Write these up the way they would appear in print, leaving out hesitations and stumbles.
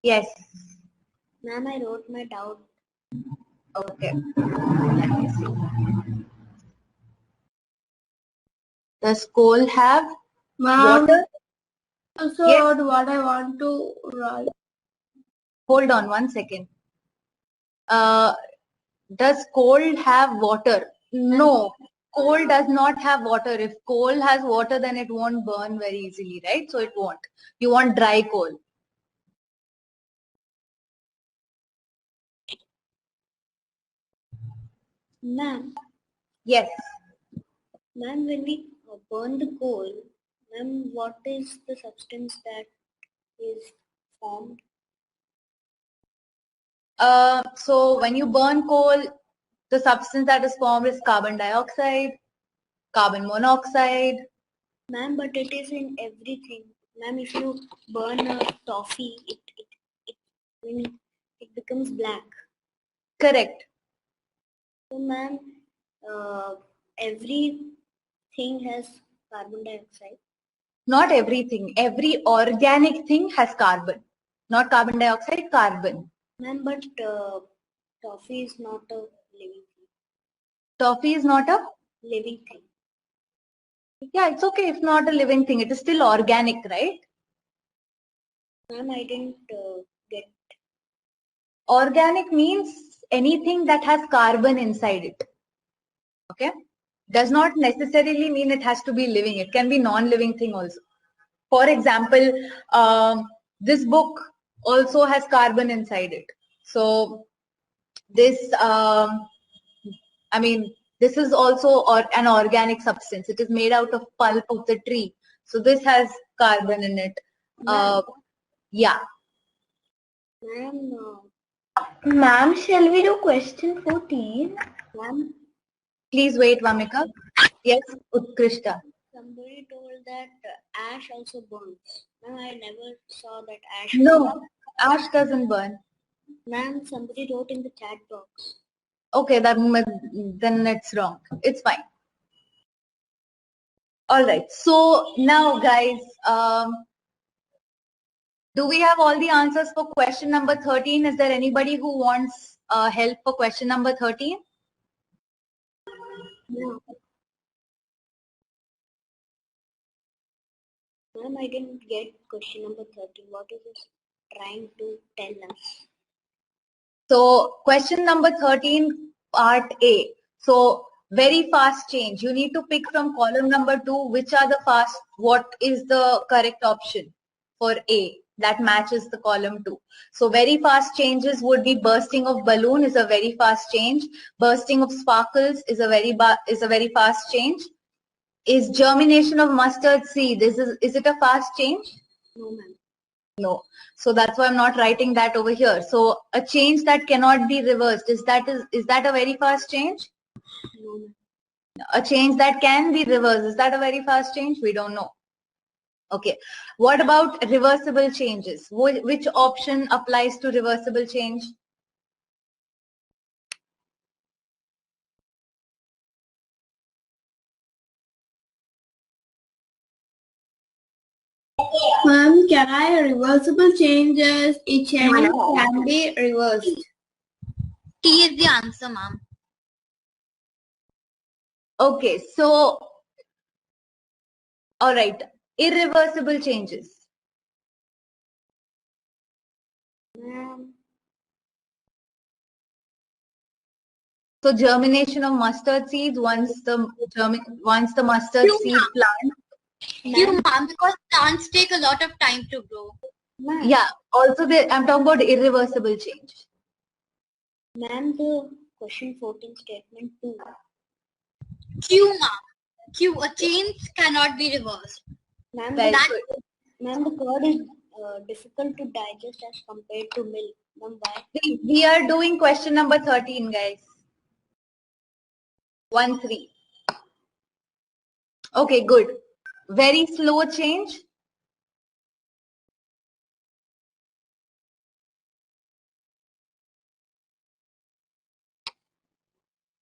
Yes. Ma'am, I wrote my doubt. Okay. Let me see. Does coal have water? Also Yes. wrote what I want to write. Hold on 1 second. Does coal have water? No. Coal does not have water. If coal has water, then it won't burn very easily, right? So it won't. You want dry coal. Ma'am, Yes. when we burn the coal, ma'am, what is the substance that is formed? So when you burn coal, the substance that is formed is carbon dioxide, carbon monoxide. Ma'am, but it is in everything. Ma'am, if you burn a toffee, when it becomes black. Correct. So, ma'am, everything has carbon dioxide. Not everything. Every organic thing has carbon. Not carbon dioxide, carbon. Ma'am, but toffee is not a living thing. Toffee is not a? Living thing. Yeah, it's okay if not a living thing. It is still organic, right? Ma'am, I didn't get. Organic means anything that has carbon inside it. Okay? Does not necessarily mean it has to be living. It can be non-living thing also. For example, this book also has carbon inside it. So this, this is also an organic substance. It is made out of pulp of the tree. So this has carbon in it. Yeah. Ma'am, shall we do question 14? Ma'am, Please wait, Vamika. Yes, Utkrishta. somebody told that ash also burns. Ma'am, I never saw that ash. No, ash doesn't burn. Ma'am, somebody wrote in the chat box. Okay, then it's wrong. It's fine. All right. So now, guys, do we have all the answers for question number 13? Is there anybody who wants help for question number 13? No. Ma'am, I didn't get question number 13. What is it trying to tell us? So question number 13, part A. So very fast change. You need to pick from column number 2, which are the fast, what is the correct option for A that matches the column 2. So very fast changes would be bursting of balloon is a very fast change. Bursting of sparkles is a very fast change. Is germination of mustard seed, is it a fast change? No, ma'am. No. So that's why I'm not writing that over here. So a change that cannot be reversed, is that a very fast change? No, ma'am. A change that can be reversed, is that a very fast change? We don't know. Okay. What about reversible changes? Which option applies to reversible change? Ma'am, can I reversible changes? A change can be reversed. T is the answer, ma'am. Okay. So, all right. Irreversible changes. Ma'am. So germination of mustard seeds once the mustard seed plant. You, ma'am, because plants take a lot of time to grow. Yeah. Also, I'm talking about irreversible change. Ma'am, the question 14 statement 2. Q, ma'am. Q, a change cannot be reversed. Ma'am, the curd is difficult to digest as compared to milk. Ma'am, why? We are doing question number 13, guys. 1-3. Okay, good. Very slow change.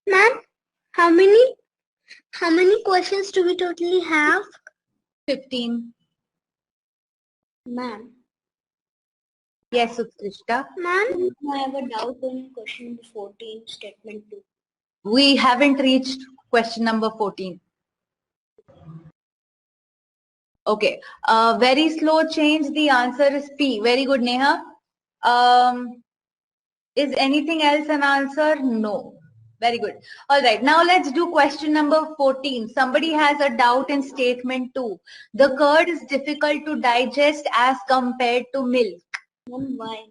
Ma'am, how many questions do we totally have? 15. Ma'am. Yes, Utkrishta. Ma'am, I have a doubt on question number 14, statement 2. We haven't reached question number 14. Okay. Very slow change. The answer is P. Very good, Neha. Is anything else an answer? No. Very good. All right. Now let's do question number 14. Somebody has a doubt in statement 2. The curd is difficult to digest as compared to milk. Ma'am, why?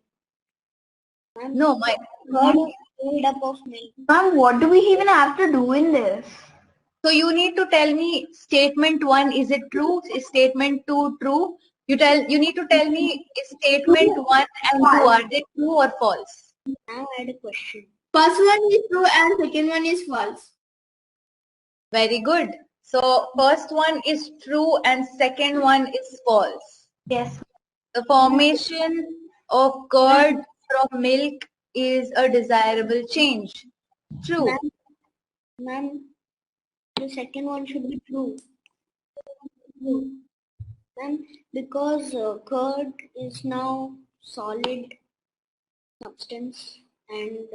Ma'am, No, my. curd is made up of milk. Ma'am, what do we even have to do in this? So you need to tell me statement 1, is it true? Is statement 2 true? You need to tell me is statement 1 and 2, are they true or false? Now I had a question. First one is true and second one is false. Very good. So first one is true and second one is false. Yes. The formation of curd from milk is a desirable change. True. Ma'am, the second one should be true. Ma'am, because curd is now solid substance and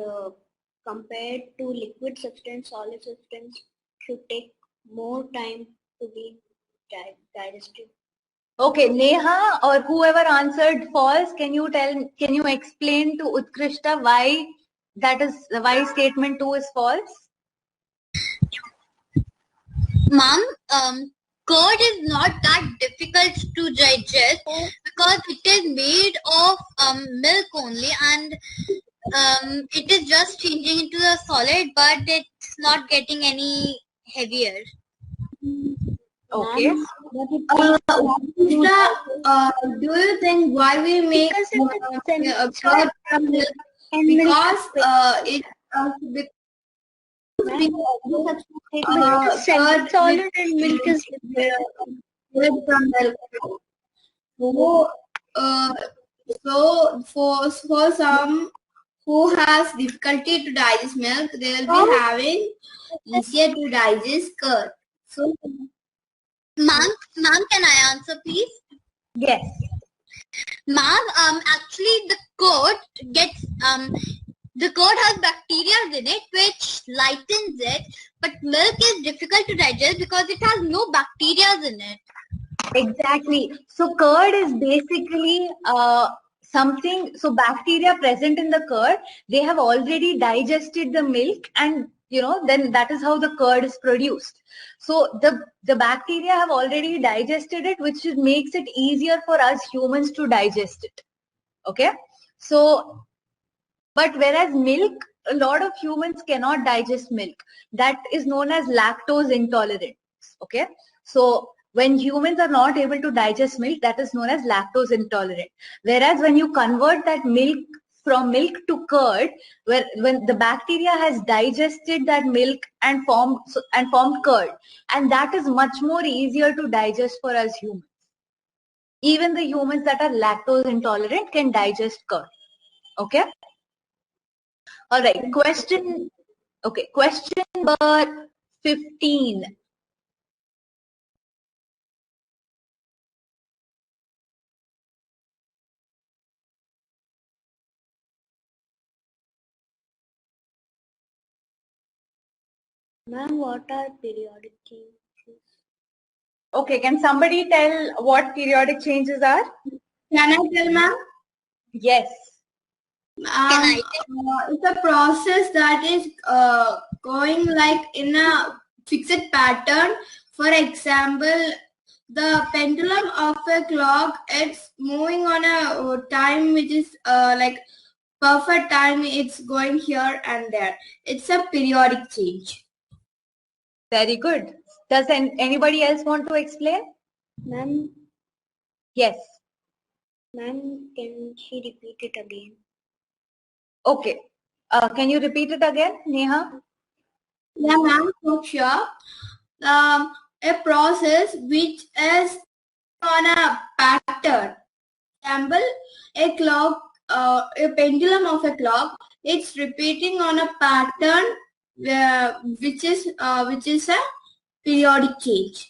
compared to liquid substance, solid substance should take more time to be digested. Okay, Neha or whoever answered false, can you explain to Utkrishta why statement 2 is false? Ma'am, curd is not that difficult to digest because it is made of milk only, and it is just changing into a solid, but it's not getting any heavier. Okay. Krishna, do you think why we make curd from milk? Because it solid and milk is from milk. So for some who has difficulty to digest milk, they will be having easier to digest curd. So, Ma'am, can I answer, please? Yes. Ma'am, actually the curd has bacteria in it which lightens it, but milk is difficult to digest because it has no bacteria in it. Exactly. So curd is basically something, so bacteria present in the curd, they have already digested the milk, and then that is how the curd is produced. So the bacteria have already digested it, which makes it easier for us humans to digest it. Okay. So, but whereas milk, a lot of humans cannot digest milk. That is known as lactose intolerance. Okay. So when humans are not able to digest milk, that is known as lactose intolerant. Whereas when you convert that milk from milk to curd, when the bacteria has digested that milk and formed curd, and that is much more easier to digest for us humans. Even the humans that are lactose intolerant can digest curd. Okay. All right. Question number 15. Ma'am, what are periodic changes? Okay, can somebody tell what periodic changes are? can I tell, ma'am? Yes. It's a process that is going like in a fixed pattern. For example, the pendulum of a clock, it's moving on a time which is like perfect time. It's going here and there. It's a periodic change. Very good. Does anybody else want to explain? Ma'am, Yes. ma'am, can she repeat it again? Okay. Can you repeat it again, Neha? Yeah, ma'am, for sure. A process which is on a pattern. Example, a clock, a pendulum of a clock, it's repeating on a pattern which is a periodic change.